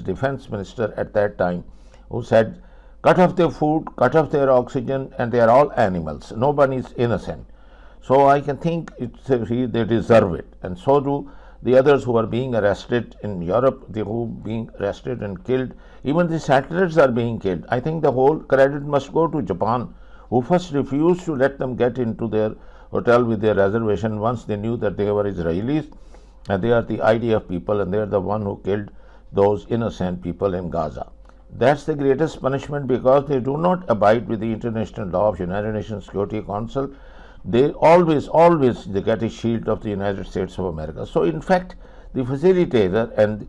defense minister at that time, who said, cut off their food, cut off their oxygen, and they are all animals. Nobody is innocent. So I can think they deserve it, and so do the others who are being arrested in Europe, who are being arrested and killed. Even the settlers are being killed. I think the whole credit must go to Japan, who first refused to let them get into their hotel with their reservation once they knew that they were Israelis and they are the IDF people and they are the one who killed those innocent people in Gaza. That's the greatest punishment, because they do not abide with the international law of United Nations Security Council. They always they get a shield of the United States of America. So in fact, the facilitator and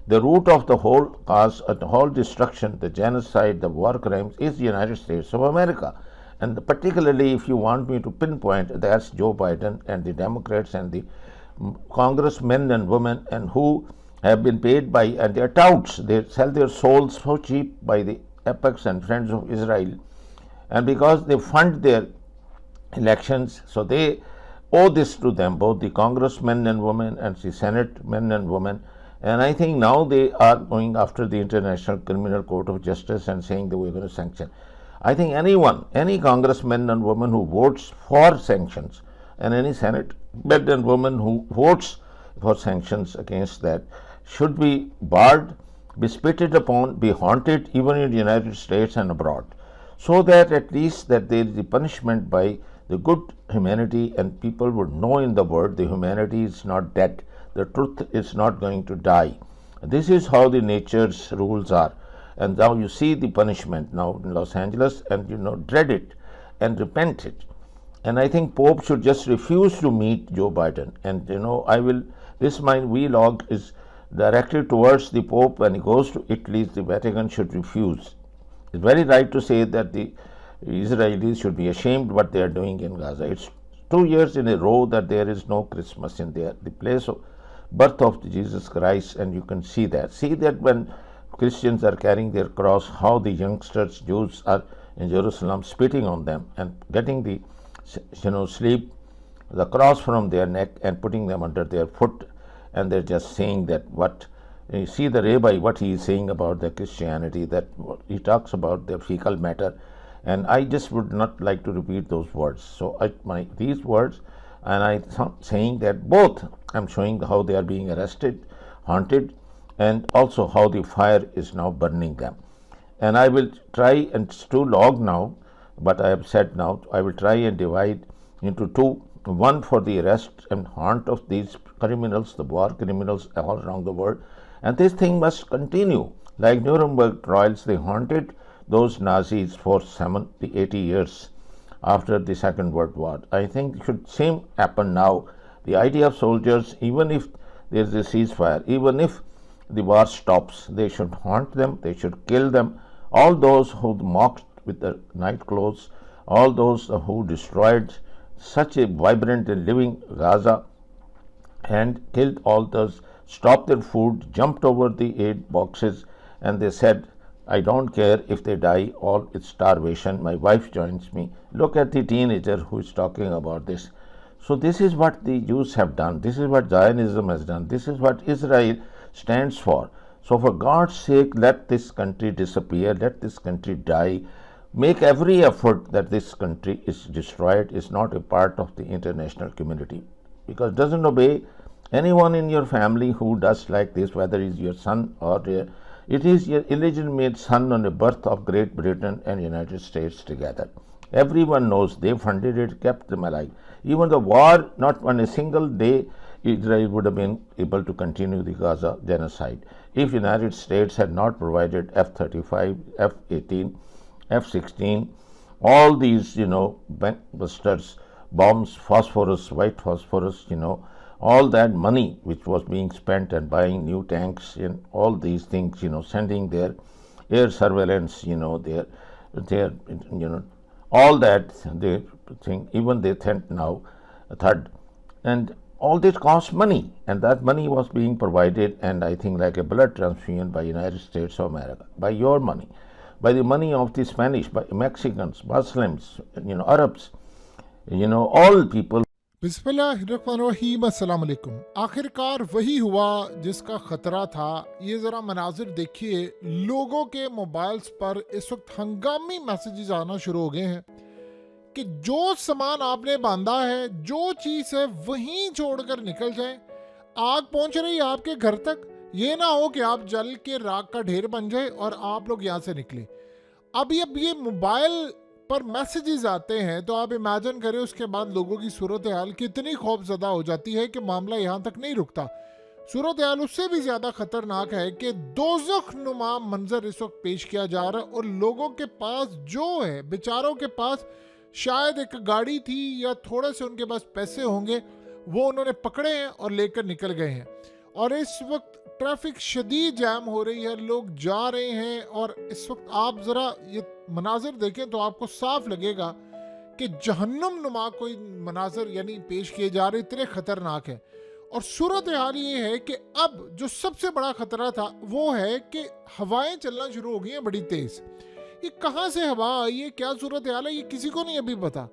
the root of the whole cause, the whole destruction, the genocide, the war crimes is the United States of America. And particularly, if you want me to pinpoint, that's Joe Biden and the Democrats and the congressmen and women and who have been paid by, and they are touts, they sell their souls so cheap by the Apex and Friends of Israel, and because they fund their elections, so they owe this to them, both the congressmen and women and the Senate men and women. And I think now they are going after the International Criminal Court of Justice and saying that we're going to sanction. I think anyone, any congressman and woman who votes for sanctions, and any Senate men and woman who votes for sanctions against that, should be barred, be spitted upon, be haunted even in the United States and abroad, so that at least that there is a punishment by the good humanity, and people would know in the world the humanity is not dead, the truth is not going to die. This is how the nature's rules are. And now you see the punishment now in Los Angeles, and dread it and repent it. And I think Pope should just refuse to meet Joe Biden. And my vlog is directed towards the Pope. When he goes to Italy, the Vatican should refuse. It's very right to say that the Israelis should be ashamed what they are doing in Gaza. It's 2 years in a row that there is no Christmas in there, the place of birth of Jesus Christ, and you can see that. See that when Christians are carrying their cross, how the youngsters, Jews, are in Jerusalem spitting on them and getting the the cross from their neck and putting them under their foot, and they're just saying that what you see the rabbi, what he is saying about the Christianity, that he talks about the fecal matter, and I just would not like to repeat those words. So these words, and I'm saying that both I'm showing how they are being arrested, haunted, and also how the fire is now burning them. And I will try, and it's too long now, but I have said now, I will try and divide into two. One for the arrest and haunt of these criminals, the war criminals all around the world. And this thing must continue. Like Nuremberg trials, they haunted those Nazis for 70, 80 years after the Second World War. I think it should same happen now. The idea of soldiers, even if there is a ceasefire, even if the war stops, they should haunt them, they should kill them. All those who mocked with the night clothes, all those who destroyed such a vibrant and living Gaza and killed all those, stopped their food, jumped over the aid boxes, and they said, I don't care if they die, all it's starvation, my wife joins me. Look at the teenager who is talking about this. So this is what the Jews have done, this is what Zionism has done, this is what Israel stands for. So for God's sake, let this country disappear, let this country die. Make every effort that this country is destroyed, is not a part of the international community, because it doesn't obey anyone in your family who does like this, whether it's your son or it is your illegitimate son on the birth of Great Britain and United States together. Everyone knows they funded it, kept them alive. Even the war, not on a single day Israel would have been able to continue the Gaza genocide if United States had not provided F-35, F-18, F-16, all these, busters, bombs, phosphorus, white phosphorus, all that money which was being spent and buying new tanks and all these things, sending their air surveillance, their all that they think, even they think now, third, and all this costs money, and that money was being provided, and I think like a blood transfusion by United States of America, by your money, by the money of the Spanish, by Mexicans, Muslims, Arabs, all people बिस्मिल्लाहिर्रहमानिर्रहीम, अस्सलाम वालेकुम। आखिरकार वही हुआ जिसका खतरा था। ये ज़रा मनाजिर देखिए, लोगों के मोबाइल्स पर इस वक्त हंगामी मैसेजेस आना शुरू हो गए हैं कि जो सामान आपने बांधा है, जो चीज़ है वहीं छोड़कर निकल जाए। आग पहुंच रही है आपके घर तक, ये ना हो कि आप जल के राख का ढेर बन जाए और आप लोग यहाँ से निकले। अब ये मोबाइल पर मैसेजेस आते हैं तो आप इमेजिन करें उसके बाद लोगों की सूरत हाल कितनी खौफजदा हो जाती है कि मामला यहाँ तक नहीं रुकता। सूरत हाल उससे भी ज़्यादा खतरनाक है कि दोज़ख नुमा मंजर इस वक्त पेश किया जा रहा है और लोगों के पास जो है, बेचारों के पास शायद एक गाड़ी थी या थोड़े से उनके पास पैसे होंगे, वो उन्होंने पकड़े हैं और लेकर निकल गए हैं। और इस वक्त ट्रैफिक शदीद जैम हो रही है, लोग जा रहे हैं और इस वक्त आप ज़रा ये मनाजिर देखें तो आपको साफ लगेगा कि जहन्नुम नुमा कोई मनाजिर यानी पेश किए जा रहे, इतने ख़तरनाक है। और सूरत हाल ये है कि अब जो सबसे बड़ा ख़तरा था वो है कि हवाएं चलना शुरू हो गई हैं बड़ी तेज़। ये कहाँ से हवा आई है, क्या सूरत हाल है, ये किसी को नहीं अभी पता।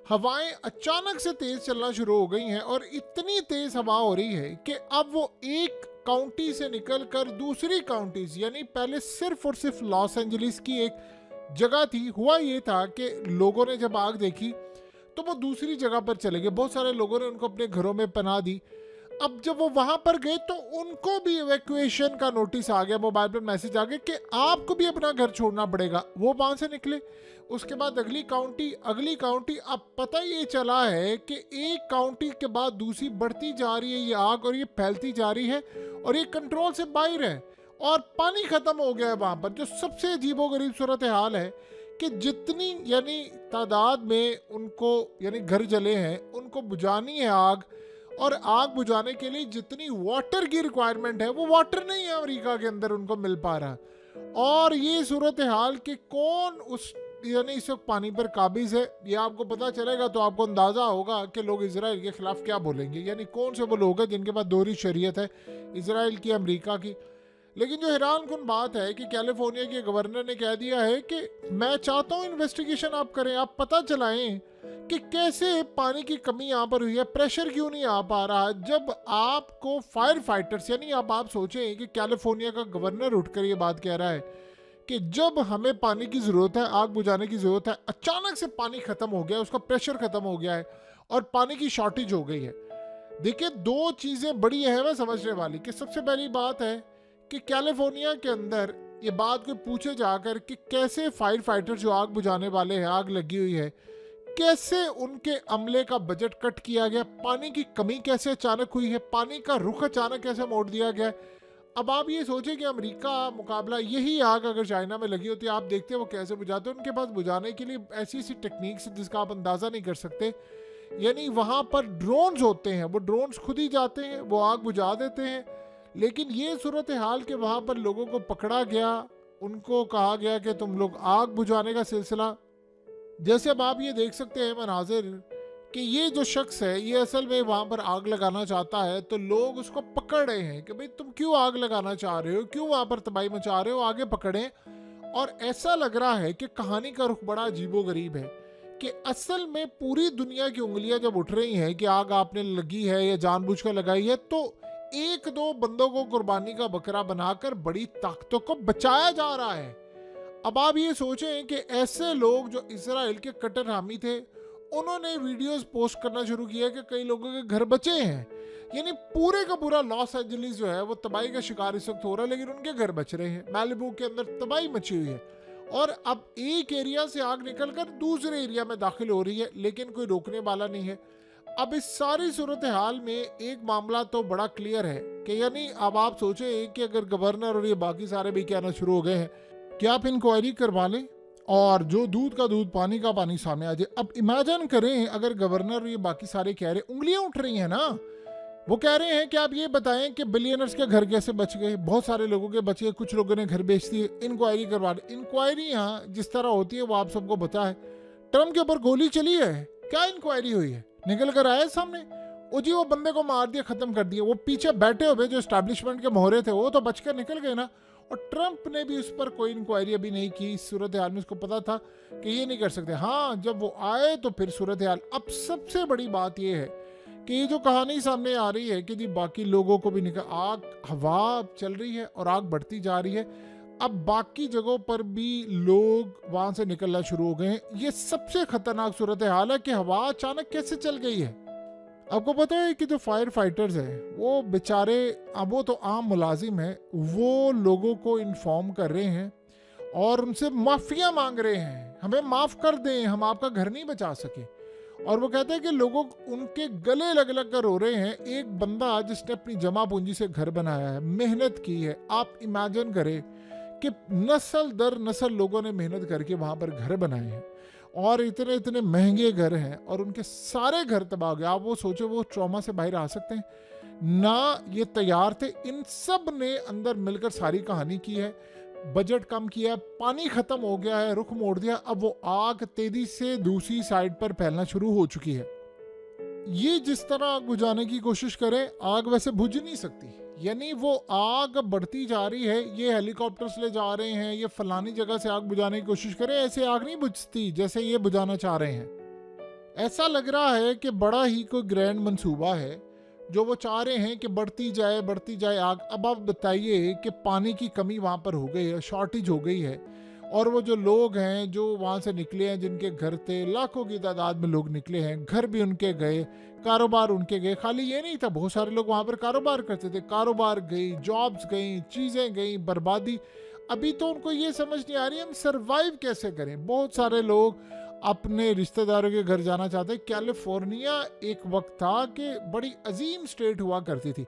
हवाएं अचानक से तेज़ चलना शुरू हो गई हैं और इतनी तेज़ हवा हो रही है कि अब वो एक काउंटी से निकलकर दूसरी काउंटीज, यानी पहले सिर्फ और सिर्फ लॉस एंजलिस की एक जगह थी। हुआ ये था कि लोगों ने जब आग देखी तो वो दूसरी जगह पर चले गए, बहुत सारे लोगों ने उनको अपने घरों में पनाह दी। अब जब वो वहां पर गए तो उनको भी इवैक्यूएशन का नोटिस आ गया, मोबाइल पर मैसेज आ गया कि आपको भी अपना घर छोड़ना पड़ेगा। वो वहां से निकले, उसके बाद अगली काउंटी। अब पता ये चला है कि एक काउंटी के बाद दूसरी बढ़ती जा रही है ये आग और ये फैलती जा रही है और ये कंट्रोल से बाहर है और पानी खत्म हो गया है वहां पर। जो सबसे अजीबोगरीब सूरत हाल है कि जितनी यानी तादाद में उनको यानी घर जले हैं, उनको बुझानी है आग, और आग बुझाने के लिए जितनी वाटर की रिक्वायरमेंट है वो वाटर नहीं है अमेरिका के अंदर उनको मिल पा रहा। और ये सूरत हाल कि कौन उस यानी इस वक्त पानी पर काबिज है, ये आपको पता चलेगा तो आपको अंदाज़ा होगा कि लोग इजराइल के खिलाफ क्या बोलेंगे। यानी कौन से वो लोग हैं जिनके पास दोहरी शरीयत है, इजराइल की, अमेरिका की। लेकिन जो हैरान कुन बात है कि कैलिफोर्निया के गवर्नर ने कह दिया है कि मैं चाहता हूं इन्वेस्टिगेशन आप करें, आप पता चलाएं कि कैसे पानी की कमी यहाँ पर हुई है, प्रेशर क्यों नहीं आ पा रहा। जब आपको फायर फाइटर्स यानी अब आप सोचें कि कैलिफोर्निया का गवर्नर उठकर ये बात कह रहा है कि जब हमें पानी की ज़रूरत है, आग बुझाने की ज़रूरत है, अचानक से पानी ख़त्म हो गया, उसका प्रेशर ख़त्म हो गया है और पानी की शॉर्टेज हो गई है। देखिए, दो चीज़ें बड़ी अहम है समझने वाली कि सबसे पहली बात है कि कैलिफोर्निया के अंदर ये बात कोई पूछे जाकर कि कैसे फायर फाइटर जो आग बुझाने वाले हैं, आग लगी हुई है, कैसे उनके अमले का बजट कट किया गया, पानी की कमी कैसे अचानक हुई है, पानी का रुख अचानक कैसे मोड़ दिया गया। अब आप ये सोचें कि अमेरिका मुकाबला, यही आग अगर चाइना में लगी होती, आप देखते हैं वो कैसे बुझाते हैं। उनके पास बुझाने के लिए ऐसी ऐसी टेक्निक्स जिसका आप अंदाज़ा नहीं कर सकते। यानी वहाँ पर ड्रोन्स होते हैं, वो ड्रोन्स खुद ही जाते हैं, वो आग बुझा देते हैं। लेकिन ये सूरत हाल के वहाँ पर लोगों को पकड़ा गया, उनको कहा गया कि तुम लोग आग बुझाने का सिलसिला, जैसे अब आप ये देख सकते हैं मनाजिर कि ये जो शख्स है ये असल में वहाँ पर आग लगाना चाहता है, तो लोग उसको पकड़ रहे हैं कि भाई तुम क्यों आग लगाना चाह रहे हो, क्यों वहाँ पर तबाही मचा रहे हो, आगे पकड़ें। और ऐसा लग रहा है कि कहानी का रुख बड़ा अजीबोगरीब है कि असल में पूरी दुनिया की उंगलियां जब उठ रही हैं कि आग आपने लगी है या जानबूझकर लगाई है, तो एक दो बंदों को कुर्बानी का बकरा बनाकर बड़ी ताकतों को बचाया जा रहा है। अब आप ये सोचें कि ऐसे लोग जो इजराइल के कट्टर हामी थे, उन्होंने वीडियोस पोस्ट करना शुरू किया कि कई लोगों के घर बचे हैं। यानी पूरे का पूरा लॉस एंजलिस जो है वो तबाही का शिकार इस वक्त हो रहा है, लेकिन उनके घर बच रहे हैं। मैलिबू के अंदर तबाही मची हुई है और अब एक एरिया से आग निकलकर दूसरे एरिया में दाखिल हो रही है, लेकिन कोई रोकने वाला नहीं है। अब इस सारी सूरत हाल में एक मामला तो बड़ा क्लियर है कि यानी अब आप सोचें कि अगर गवर्नर और ये बाकी सारे भी कहना शुरू हो गए हैं कि आप इंक्वायरी करवा लें और जो दूध का दूध पानी का पानी सामने आ जाए। अब इमेजिन करें अगर गवर्नर और ये बाकी सारे कह रहे, उंगलियां उठ रही हैं ना, वो कह रहे हैं कि आप ये बताएं कि बिलियनर्स के घर कैसे बच गए, बहुत सारे लोगों के बच गए, कुछ लोगों ने घर बेच दिए, इंक्वायरी करवा ले। इंक्वायरी यहाँ जिस तरह होती है वो आप सबको पता है। ट्रम्प के ऊपर गोली चली है, क्या इंक्वायरी हुई है, निकल कर आया सामने, वो जी वो बंदे को मार दिया, खत्म कर दिया। वो पीछे बैठे हुए जो एस्टैब्लिशमेंट के मोहरे थे वो तो बचकर निकल गए ना। और ट्रंप ने भी उस पर कोई इंक्वायरी अभी नहीं की। इस सूरत हाल में उसको पता था कि ये नहीं कर सकते। हाँ, जब वो आए तो फिर सूरत हाल। अब सबसे बड़ी बात यह है कि ये जो कहानी सामने आ रही है कि जी बाकी लोगों को भी निकल आग हवा चल रही है और आग बढ़ती जा रही है, अब बाकी जगहों पर भी लोग वहां से निकलना शुरू हो गए हैं। ये सबसे खतरनाक सूरत हाल है कि हवा अचानक कैसे चल गई है। आपको पता है कि जो फायर फाइटर्स हैं वो बेचारे, अब वो तो आम मुलाजिम है, वो लोगों को इन्फॉर्म कर रहे हैं और उनसे माफिया मांग रहे हैं, हमें माफ कर दें, हम आपका घर नहीं बचा सके। और वो कहते हैं कि लोगों उनके गले लग लग कर रो रहे हैं। एक बंदा जिसने अपनी जमा पूंजी से घर बनाया है, मेहनत की है, आप इमेजिन करें कि नस्ल दर नस्ल लोगों ने मेहनत करके वहां पर घर बनाए हैं और इतने इतने महंगे घर हैं और उनके सारे घर तबाह हो गए। आप वो सोचो वो ट्रॉमा से बाहर आ सकते हैं ना, ये तैयार थे। इन सब ने अंदर मिलकर सारी कहानी की है, बजट कम किया, पानी खत्म हो गया है, रुख मोड़ दिया। अब वो आग तेजी से दूसरी साइड पर फैलना शुरू हो चुकी है। ये जिस तरह आग बुझाने की कोशिश करें, आग वैसे बुझ नहीं सकती, यानी वो आग बढ़ती जा रही है। ये हेलीकॉप्टर्स ले जा रहे हैं, ये फलानी जगह से आग बुझाने की कोशिश करें, ऐसे आग नहीं बुझती जैसे ये बुझाना चाह रहे हैं। ऐसा लग रहा है कि बड़ा ही कोई ग्रैंड मंसूबा है जो वो चाह रहे हैं कि बढ़ती जाए आग। अब आप बताइए कि पानी की कमी वहाँ पर हो गई है, शॉर्टेज हो गई है, और वो जो लोग हैं जो वहाँ से निकले हैं, जिनके घर थे, लाखों की तादाद में लोग निकले हैं, घर भी उनके गए, कारोबार उनके गए। खाली ये नहीं था, बहुत सारे लोग वहाँ पर कारोबार करते थे, कारोबार गई, जॉब्स गई, चीज़ें गई, बर्बादी। अभी तो उनको ये समझ नहीं आ रही हम सरवाइव कैसे करें। बहुत सारे लोग अपने रिश्तेदारों के घर जाना चाहते हैं। कैलिफोर्निया एक वक्त था कि बड़ी अजीम स्टेट हुआ करती थी,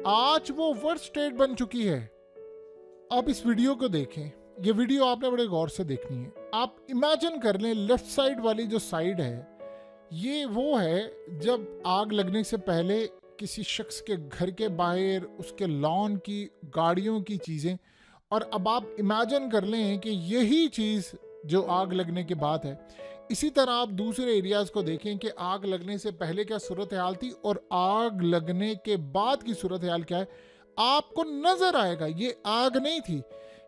आज वो वर्स्ट स्टेट बन चुकी है। आप इस वीडियो को देखें, ये वीडियो आपने बड़े गौर से देखनी है। आप इमेजिन कर लें, लेफ्ट साइड वाली जो साइड है ये वो है जब आग लगने से पहले किसी शख्स के घर के बाहर, उसके लॉन की, गाड़ियों की चीज़ें। और अब आप इमेजिन कर लें कि यही चीज़ जो आग लगने के बाद है। इसी तरह आप दूसरे एरियाज को देखें कि आग लगने से पहले क्या सूरत हाल थी और आग लगने के बाद की सूरत हाल क्या है। आपको नजर आएगा ये आग नहीं थी,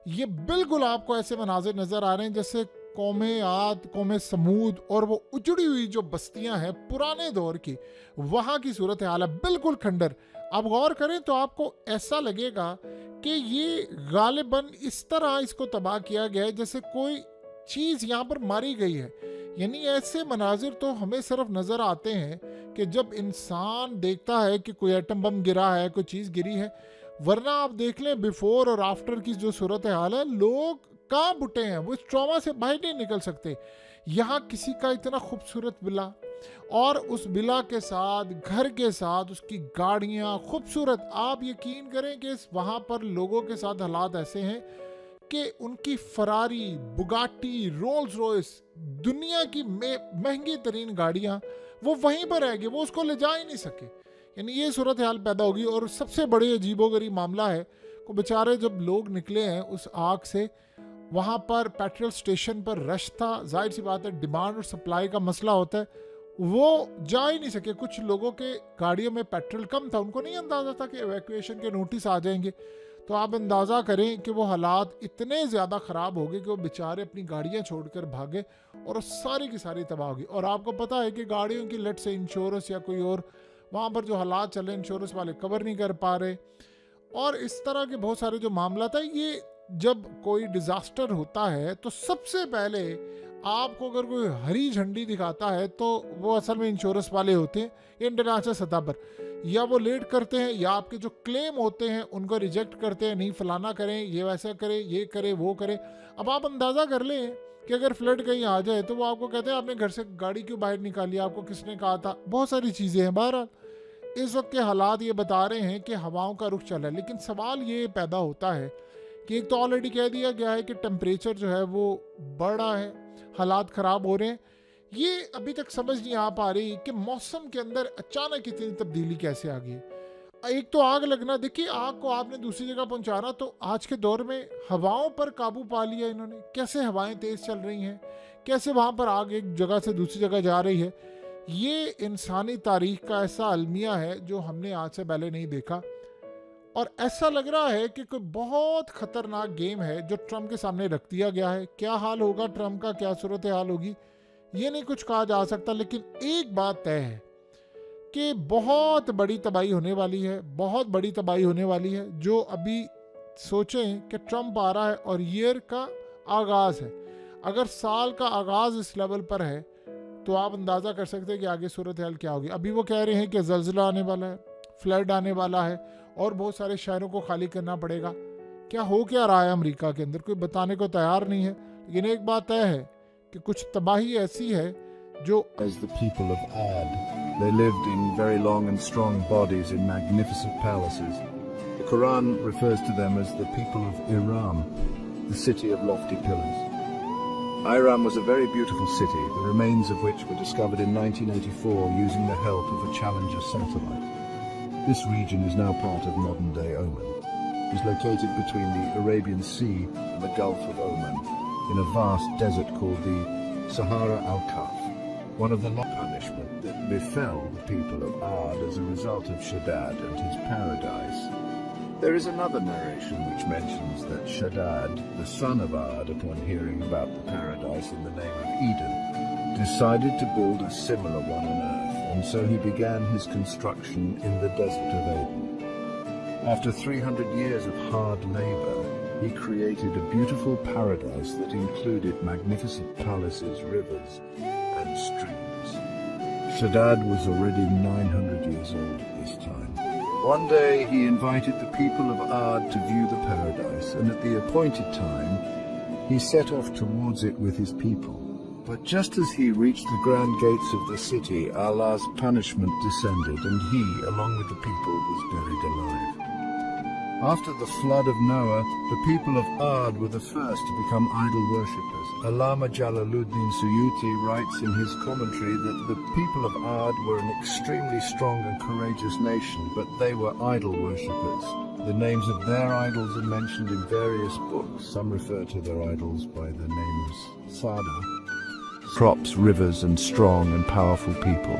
ये बिल्कुल आपको ऐसे मनाजिर नजर आ रहे हैं जैसे कौमे आद, कौमे समूद और वो उजड़ी हुई जो बस्तियां हैं पुराने दौर की, वहां की सूरत हाल है बिल्कुल खंडर। आप गौर करें तो आपको ऐसा लगेगा कि ये गालिबन इस तरह इसको तबाह किया गया है जैसे कोई चीज यहाँ पर मारी गई है। यानी ऐसे मनाजिर तो हमें सिर्फ नजर आते हैं कि जब इंसान देखता है कि कोई एटम बम गिरा है, कोई चीज गिरी है। वरना आप देख लें बिफोर और आफ्टर की जो सूरत हाल है, लोग कहाँ बुटे हैं, वो इस ट्रॉमा से बाहर नहीं निकल सकते। यहाँ किसी का इतना खूबसूरत विला और उस विला के साथ, घर के साथ उसकी गाड़ियाँ खूबसूरत। आप यकीन करें कि वहाँ पर लोगों के साथ हालात ऐसे हैं कि उनकी फरारी, बुगाटी, रोल्स रॉयस, दुनिया की महंगी तरीन गाड़ियाँ वो वहीं पर रहेगी, वो उसको ले जा ही नहीं सके। यानी ये सूरत हाल पैदा होगी। और सबसे बड़ी अजीबोगरीब मामला है को बेचारे जब लोग निकले हैं उस आग से, वहाँ पर पेट्रोल स्टेशन पर रश था, जाहिर सी बात है डिमांड और सप्लाई का मसला होता है, वो जा ही नहीं सके। कुछ लोगों के गाड़ियों में पेट्रोल कम था, उनको नहीं अंदाज़ा था कि एवैक्यूएशन के नोटिस आ जाएंगे। तो आप अंदाज़ा करें कि वो हालात इतने ज़्यादा ख़राब हो गए कि वो बेचारे अपनी गाड़ियाँ छोड़कर भागे और सारी की सारी तबाह होगी। और आपको पता है कि गाड़ियों की लट से इंश्योरेंस या कोई और वहाँ पर जो हालात चल रहे, इंश्योरेंस वाले कवर नहीं कर पा रहे। और इस तरह के बहुत सारे जो मामला था। ये जब कोई डिज़ास्टर होता है तो सबसे पहले आपको अगर कोई हरी झंडी दिखाता है तो वो असल में इंश्योरेंस वाले होते हैं इंटरनेशनल सतह पर। या वो लेट करते हैं या आपके जो क्लेम होते हैं उनको रिजेक्ट करते हैं, नहीं फलाना करें, ये वैसा करें, ये करें, वो करें। अब आप अंदाज़ा कर लें कि अगर फ्लड कहीं आ जाए तो वो आपको कहते हैं आपने घर से गाड़ी क्यों बाहर निकाली, आपको किसने कहा था। बहुत सारी चीज़ें हैं। बहरहाल इस वक्त के हालात ये बता रहे हैं कि हवाओं का रुख चल रहा है। लेकिन सवाल ये पैदा होता है कि एक तो ऑलरेडी कह दिया गया है कि टेम्परेचर जो है वो बढ़ रहा है, हालात ख़राब हो रहे हैं। ये अभी तक समझ नहीं आ पा रही कि मौसम के अंदर अचानक इतनी तब्दीली कैसे आ गई। एक तो आग लगना, देखिए आग को आपने दूसरी जगह पहुंचाना, तो आज के दौर में हवाओं पर काबू पा लिया इन्होंने। कैसे हवाएं तेज़ चल रही हैं, कैसे वहाँ पर आग एक जगह से दूसरी जगह जा रही है। ये इंसानी तारीख का ऐसा अलमिया है जो हमने आज से पहले नहीं देखा। और ऐसा लग रहा है कि कोई बहुत खतरनाक गेम है जो ट्रम्प के सामने रख दिया गया है। क्या हाल होगा ट्रम्प का, क्या सूरत हाल होगी, ये नहीं कुछ कहा जा सकता। लेकिन एक बात तय है कि बहुत बड़ी तबाही होने वाली है, बहुत बड़ी तबाही होने वाली है। जो अभी सोचें कि ट्रंप आ रहा है और ईयर का आगाज़ है, अगर साल का आगाज़ इस लेवल पर है तो आप अंदाज़ा कर सकते हैं कि आगे सूरत हाल क्या होगी। अभी वो कह रहे हैं कि ज़लज़ला आने वाला है, फ्लड आने वाला है और बहुत सारे शहरों को खाली करना पड़ेगा। क्या हो क्या रहा है अमेरिका के अंदर, कोई बताने को तैयार नहीं है। लेकिन एक बात तय है कि कुछ तबाही ऐसी है जो As the people of Ad, they lived in very long and strong bodies in magnificent palaces. The Quran refers to them as the people of Iram, the city of lofty pillars. Iram was a very beautiful city, the remains of which were discovered in 1984 using the help of a Challenger satellite. This region is now part of modern-day Oman. It is located between the Arabian Sea and the Gulf of Oman, in a vast desert called the Sahara al-Kaf. One of the punishment that befell the people of Ad as a result of Shaddad and his paradise. There is another narration which mentions that Shaddad, the son of Ad, upon hearing about the paradise in the name of Eden, decided to build a similar one on earth, and so he began his construction in the desert of Eden. After 300 years of hard labor, he created a beautiful paradise that included magnificent palaces, rivers, and streams. Shaddad was already 900 years old at this time. One day he invited the people of Ad to view the paradise, and at the appointed time he set off towards it with his people. But just as he reached the grand gates of the city, Allah's punishment descended, and he, along with the people, was buried alive. After the flood of Noah, the people of Ad were the first to become idol worshippers. Allama Jalaluddin Suyuti writes in his commentary that the people of Ad were an extremely strong and courageous nation, but they were idol worshippers. The names of their idols are mentioned in various books. Some refer to their idols by the names Sada, crops, rivers, and strong and powerful people.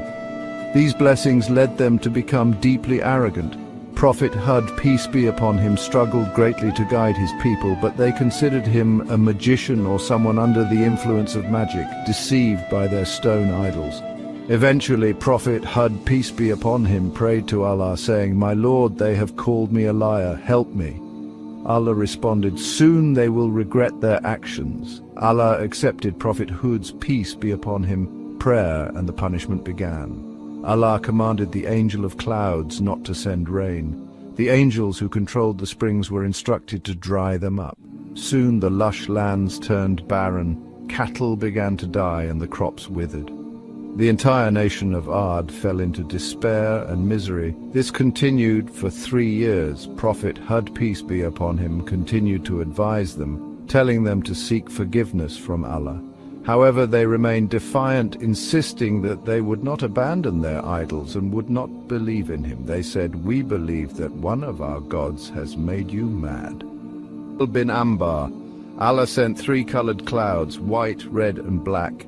These blessings led them to become deeply arrogant. Prophet Hud, peace be upon him, struggled greatly to guide his people, but they considered him a magician or someone under the influence of magic, deceived by their stone idols. Eventually, Prophet Hud, peace be upon him, prayed to Allah, saying, "My Lord, they have called me a liar, help me." Allah responded, "Soon they will regret their actions." Allah accepted Prophet Hud's, peace be upon him, prayer, and the punishment began. Allah commanded the angel of clouds not to send rain. The angels who controlled the springs were instructed to dry them up. Soon the lush lands turned barren, cattle began to die, and the crops withered. The entire nation of Ad fell into despair and misery. This continued for 3 years. Prophet Hud, peace be upon him, continued to advise them, telling them to seek forgiveness from Allah. However, they remained defiant, insisting that they would not abandon their idols and would not believe in him. They said, "We believe that one of our gods has made you mad." Bin Ambar, Allah sent 3 colored clouds, white, red, and black.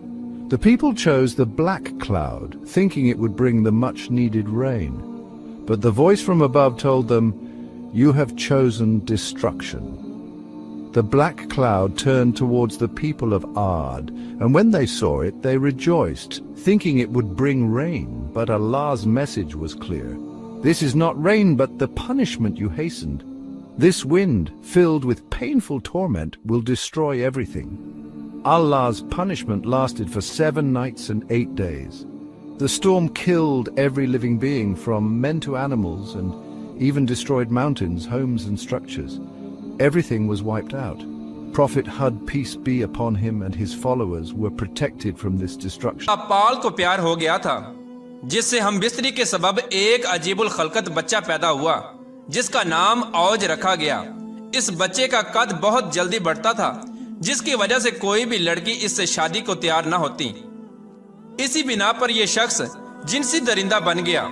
The people chose the black cloud, thinking it would bring the much-needed rain. But the voice from above told them, "You have chosen destruction." The black cloud turned towards the people of Ad, and when they saw it, they rejoiced, thinking it would bring rain. But Allah's message was clear. "This is not rain, but the punishment you hastened. This wind, filled with painful torment, will destroy everything." Allah's punishment lasted for 7 nights and 8 days. The storm killed every living being, from men to animals, and even destroyed mountains, homes, and structures. Everything was wiped out. Prophet Hud, peace be upon him, and his followers were protected from this destruction. पाल को प्यार हो गया था, जिससे हम बिस्तरी के सबब एक अजीबुल खलकत बच्चा पैदा हुआ, जिसका नाम औज रखा गया। इस बच्चे का कद बहुत जल्दी बढ़ता था, जिसकी वजह से कोई भी लड़की इससे शादी को तैयार न होती। इसी बिना पर यह शख्स जिनसी दरिंदा बन गया।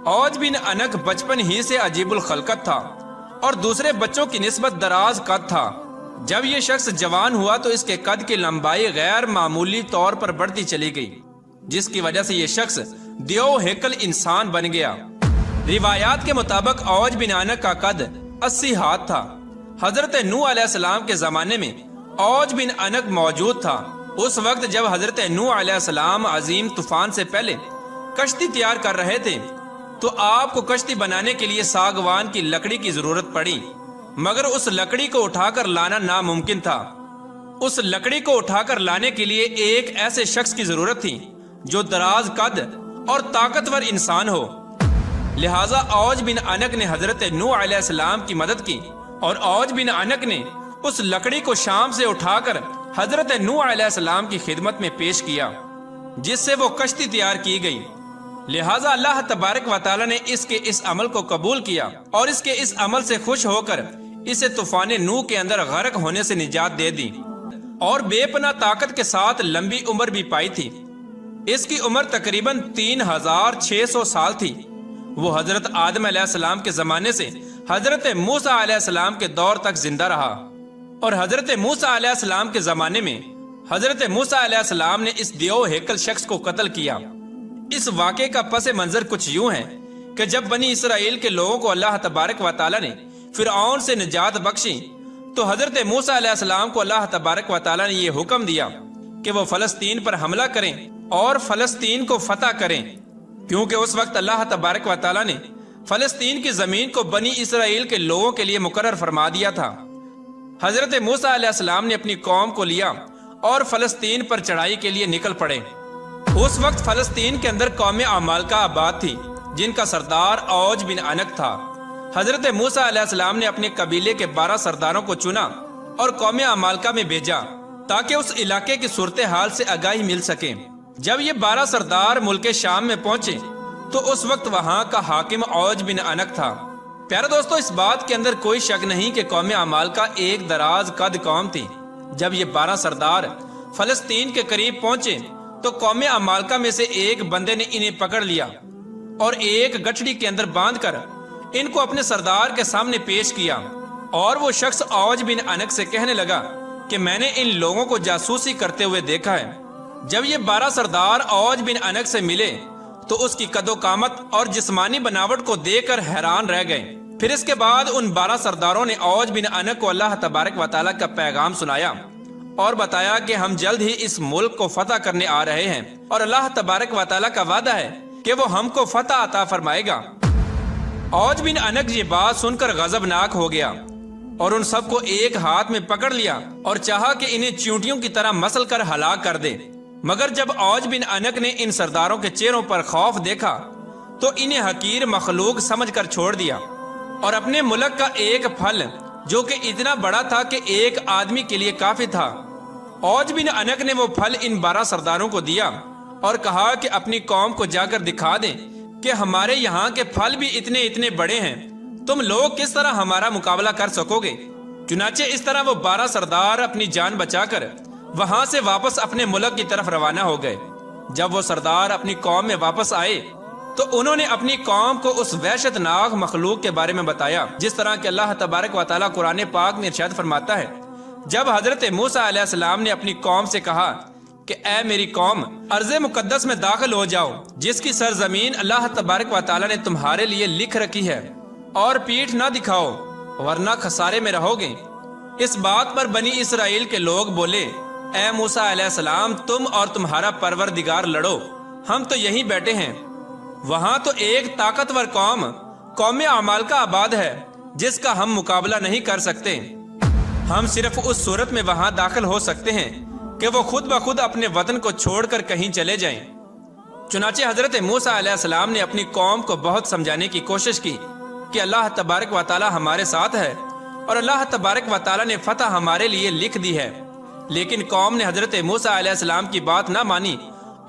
औज बिन अनक बचपन ही से अजीबुल खलकत था और दूसरे बच्चों की निस्बत दराज कद था। जब यह शख्स जवान हुआ तो इसके कद की लंबाई गैर मामूली तौर पर बढ़ती चली गई, जिसकी वजह से यह शख्स देव हेकल इंसान बन गया। रिवायात के मुताबिक औज बिन अनक का कद 80 हाथ था। हजरत नूह अलैहिस्सलाम के जमाने में औज बिन अनक मौजूद था। उस वक्त जब हजरत नूह अलैहिस्सलाम अजीम तूफान से पहले कश्ती तैयार कर रहे थे तो आपको कश्ती बनाने के लिए सागवान की लकड़ी की जरूरत पड़ी, मगर उस लकड़ी को उठाकर लाना नामुमकिन था। उस लकड़ी को उठाकर लाने के लिए एक ऐसे शख्स की जरूरत थी जो दराज कद और ताकतवर इंसान हो। लिहाजा औज बिन अनक ने हजरत नूह अलैहिस्सलाम की मदद की और औज बिन अनक ने उस लकड़ी को शाम से उठाकर हजरत नूह अलैहिस्सलाम की खिदमत में पेश किया, जिससे वो कश्ती तैयार की गई। लिहाजा अल्लाह तबारक व तआला ने इसके इस अमल को कबूल किया और इसके इस अमल से खुश होकर इसे तूफान नूह के अंदर गर्क होने से निजात दे दी और बेपना ताकत के साथ लंबी उम्र भी पाई थी। इसकी उम्र तकरीबन 3600 साल थी। वो हजरत आदम अलैहिस्सलाम के जमाने से हजरत मूसा अलैहिस्सलाम के दौर तक जिंदा रहा और हजरत मूसा अलैहिस्सलाम के जमाने में हजरत मूसा अलैहिस्सलाम ने इस दियो हेकल शख्स को कत्ल किया। इस वाक़े का पस मंजर कुछ यूं है कि जब बनी इसराइल के लोगों को अल्लाह तबारक व तआला ने फिरऔन से निजात बख्शी तो हजरत मूसा अलैहिस्सलाम को अल्लाह तबारक व तआला ने यह हुक्म दिया कि वो फलस्तीन पर हमला करें और फलस्तीन को फतह करें, क्योंकि उस वक्त अल्लाह तबारक व तआला ने फलस्तीन की जमीन को बनी इसराइल के लोगों के लिए मुकर्रर फरमा दिया था। हजरत मूसा अलैहिस्सलाम ने अपनी कौम को लिया और फलस्तीन पर चढ़ाई के लिए निकल पड़े। उस वक्त फलस्तीन के अंदर कौम अमालका आबाद थी, जिनका सरदार औज बिन अनक था। हजरत मूसा अलैहिस्सलाम ने अपने कबीले के 12 सरदारों को चुना और कौम अमालका में भेजा ताकि उस इलाके की सूरत हाल से आगाही मिल सके। जब ये 12 सरदार मुल्क शाम में पहुंचे तो उस वक्त वहां का हाकिम औज बिन अनक था। प्यारे दोस्तों, इस बात के अंदर कोई शक नहीं कि कौम अमालका एक दराज कद कौम थी। जब ये 12 सरदार फलस्तीन के करीब पहुंचे तो कौम अमालका में से एक बंदे ने इन्हें पकड़ लिया और एक गठड़ी के अंदर बांधकर इनको अपने सरदार के सामने पेश किया और वो शख्स औज बिन अनक से कहने लगा कि मैंने इन लोगों को जासूसी करते हुए देखा है। जब ये 12 सरदार औज बिन अनक से मिले तो उसकी कदोकामत और जिस्मानी बनावट को देखकर हैरान रह गए। फिर इसके बाद उन 12 सरदारों ने औज बिन अनक को अल्लाह तबारक व तआला का पैगाम सुनाया और बताया कि हम जल्द ही इस मुल्क को फतह करने आ रहे हैं और अल्लाह तबारक व तआला का वादा है कि वो हमको फतह अता फरमाएगा। औज बिन अनक ये बात सुनकर गजबनाक हो गया और उन सबको एक हाथ में पकड़ लिया और चाहा कि इन्हें चींटियों की तरह मसल कर हलाक कर दे। मगर जब औज बिन अनक ने इन सरदारों के चेहरों पर खौफ देखा तो इन्हें हकीर मखलूक समझकर छोड़ दिया और अपने मुल्क का एक फल जो कि इतना बड़ा था कि एक आदमी के लिए काफी था, औज बिन अनक ने वो फल इन 12 सरदारों को दिया और कहा कि अपनी कौम को जाकर दिखा दें कि हमारे यहाँ के फल भी इतने इतने बड़े हैं, तुम लोग किस तरह हमारा मुकाबला कर सकोगे। चुनाचे इस तरह वो 12 सरदार अपनी जान बचाकर वहां से वापस अपने मुल्क की तरफ रवाना हो गए। जब वो सरदार अपनी कौम में वापस आए तो उन्होंने अपनी कौम को उस वहशतनाक मखलूक के बारे में बताया, जिस तरह के अल्लाह तबारक व तआला कुरान पाक में इरशाद फरमाता है। जब हजरत मूसा अलैहिस्सलाम ने अपनी कौम से कहा कि ए मेरी कौम, अर्ज़े मुकद्दस में दाखिल हो जाओ जिसकी सरजमीन अल्लाह तबारक व तआला ने तुम्हारे लिए लिख रखी है, और पीठ ना दिखाओ वरना खसारे में रहोगे। इस बात पर बनी इसराइल के लोग बोले, ए मूसा अलैहिस्सलाम, तुम और तुम्हारा परवरदिगार लड़ो, हम तो यहीं बैठे हैं। वहां तो एक ताकतवर कौम अमालका आबाद है जिसका हम मुकाबला नहीं कर सकते। हम सिर्फ उस सूरत में वहां दाखिल हो सकते हैं कि वो खुद ब खुद अपने वतन को छोड़कर कहीं चले जाएं। चुनाचे हजरत मूसा अलैहिस्सलाम ने अपनी कौम को बहुत समझाने की कोशिश की कि अल्लाह तबारक व तआला हमारे साथ है और अल्लाह तबारक व तआला ने फतह हमारे लिए लिख दी है। लेकिन कौम ने हजरत मूसा अलैहिस्सलाम की बात ना मानी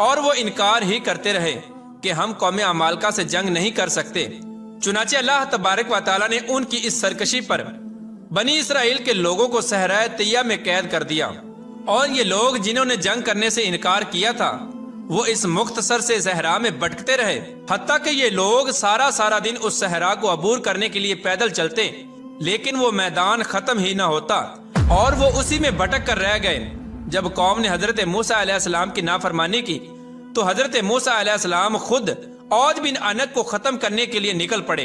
और वो इनकार ही करते रहे कि हम कौम अमालका से जंग नहीं कर सकते। चुनाचे अल्लाह तबारक व तआला ने उनकी इस सरकशी पर बनी इसराइल के लोगों को सहराए तैया में कैद कर दिया और ये लोग जिन्होंने जंग करने से इनकार किया था वो इस मुख्तसर से सहरा में भटकते रहे, हत्ता कि ये लोग सारा दिन उस सहरा को अबूर करने के लिए पैदल चलते, लेकिन वो मैदान खत्म ही ना होता और वो उसी में भटक कर रह गए। जब कौम ने हजरत मूसा अलैहिस्सलाम की नाफरमानी की तो हजरत मूसा अलैहिस्सलाम खुद औज बिन अनक को खत्म करने के लिए निकल पड़े।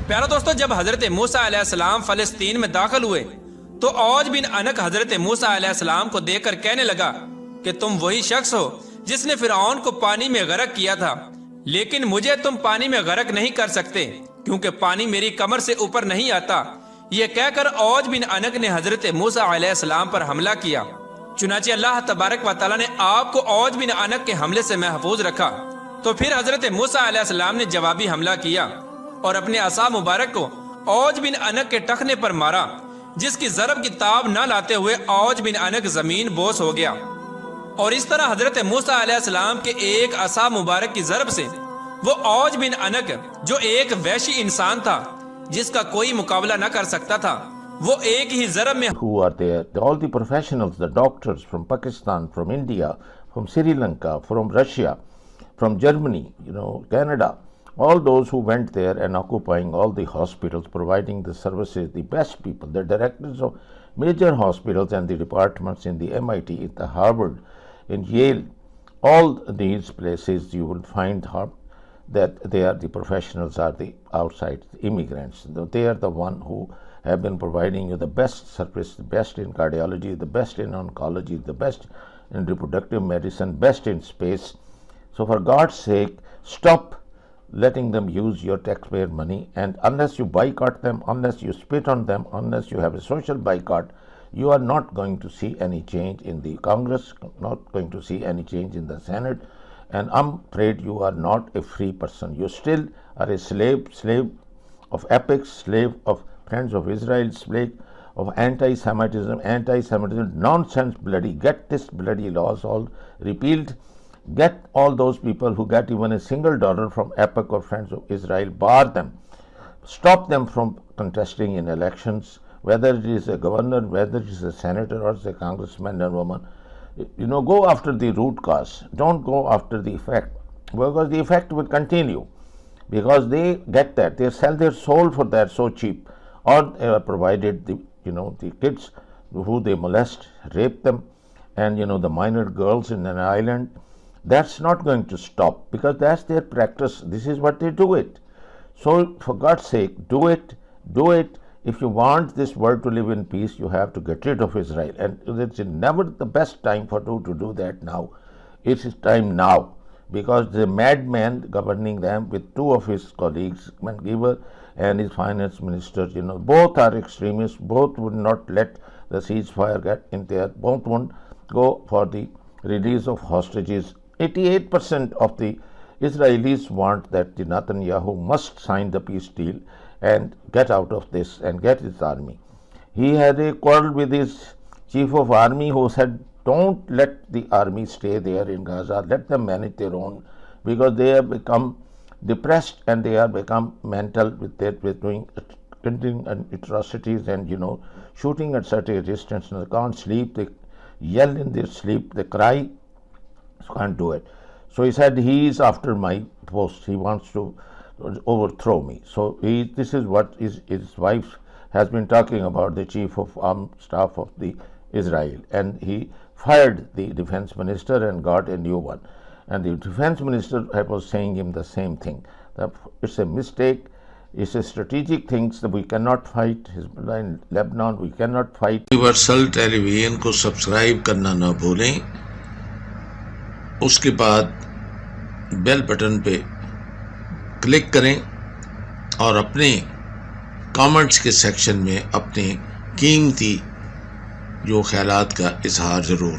प्यारे दोस्तों, जब हजरत मूसा अलैहिस्सलाम फलस्तीन में दाखिल हुए तो औज बिन अनक हजरत मूसा अलैहिस्सलाम को देखकर कहने लगा कि तुम वही शख्स हो जिसने फिरऔन को पानी में गर्क किया था, लेकिन मुझे तुम पानी में गर्क नहीं कर सकते क्योंकि पानी मेरी कमर से ऊपर नहीं आता। यह कहकर औज बिन अनक ने हजरत मूसा अलैहिस्सलाम पर हमला किया। चुनाचे अल्लाह तबारक व तआला ने आपको औज बिन अनक के हमले से महफूज रखा। तो फिर हजरत मूसा अलैहिस्सलाम ने जवाबी हमला किया और अपने असा मुबारक को औज बिन अनक के टखने पर मारा, जिसकी जरब की ताब न लाते हुए औज बिन अनक जमीन बोस हो गया। और इस तरह हजरत मूसा अलैहिस्सलाम के एक असा मुबारक की जरब से वो औज बिन अनक, जो एक वैशी इंसान था जिसका कोई मुकाबला न कर सकता था, वो एक ही जरब में who are there, all the professionals, the doctors from Pakistan, from India, from Sri Lanka, from Russia, from Germany, Canada, all those who went there and occupying all the hospitals, providing the services, the best people, the directors of major hospitals and the departments in the MIT, in the Harvard, in Yale, all these places you will find that they are the professionals, are the outside immigrants. They are the one who have been providing you the best service, the best in cardiology, the best in oncology, the best in reproductive medicine, best in space. So for God's sake, stop letting them use your taxpayer money, and unless you boycott them, unless you spit on them, unless you have a social boycott, you are not going to see any change in the Congress, not going to see any change in the Senate, and I'm afraid you are not a free person. You still are a slave of epics, slave of Friends of Israel, slave of anti-Semitism, nonsense bloody. Get this bloody laws all repealed. Get all those people who get even a single dollar from EPIC or Friends of Israel, bar them. Stop them from contesting in elections, whether it is a governor, whether it is a senator or a congressman or woman. Go after the root cause. Don't go after the effect, because the effect will continue, because they get that. They sell their soul for that so cheap, or they are provided the kids who they molest, rape them, and the minor girls in an island. That's not going to stop, because that's their practice. This is what they do it. So for God's sake, do it. If you want this world to live in peace, you have to get rid of Israel. And it's never the best time for you to do that now. It is time now, because the madman governing them with two of his colleagues, Mangiver and his finance minister, both are extremists. Both would not let the ceasefire get in there. Both won't go for the release of hostages. 88% of the Israelis want that the Netanyahu must sign the peace deal and get out of this and get his army. He had a quarrel with his chief of army, who said, don't let the army stay there in Gaza, let them manage their own, because they have become depressed and they have become mental with doing atrocities and shooting at such a distance. They can't sleep, they yell in their sleep, they cry, can't do it. So he said, he is after my post, he wants to overthrow me. So this is what his wife has been talking about, the chief of armed staff of the Israel, and he fired the defense minister and got a new one. And the defense minister was saying him the same thing, that it's a mistake, it's a strategic thing that we cannot fight Hezbollah in Lebanon, we cannot fight. Universal television को subscribe करना ना भूलें, उसके बाद bell button पे click करें और अपने कमेंट्स के सेक्शन में अपने कीमती जो ख्यालात का इजहार ज़रूर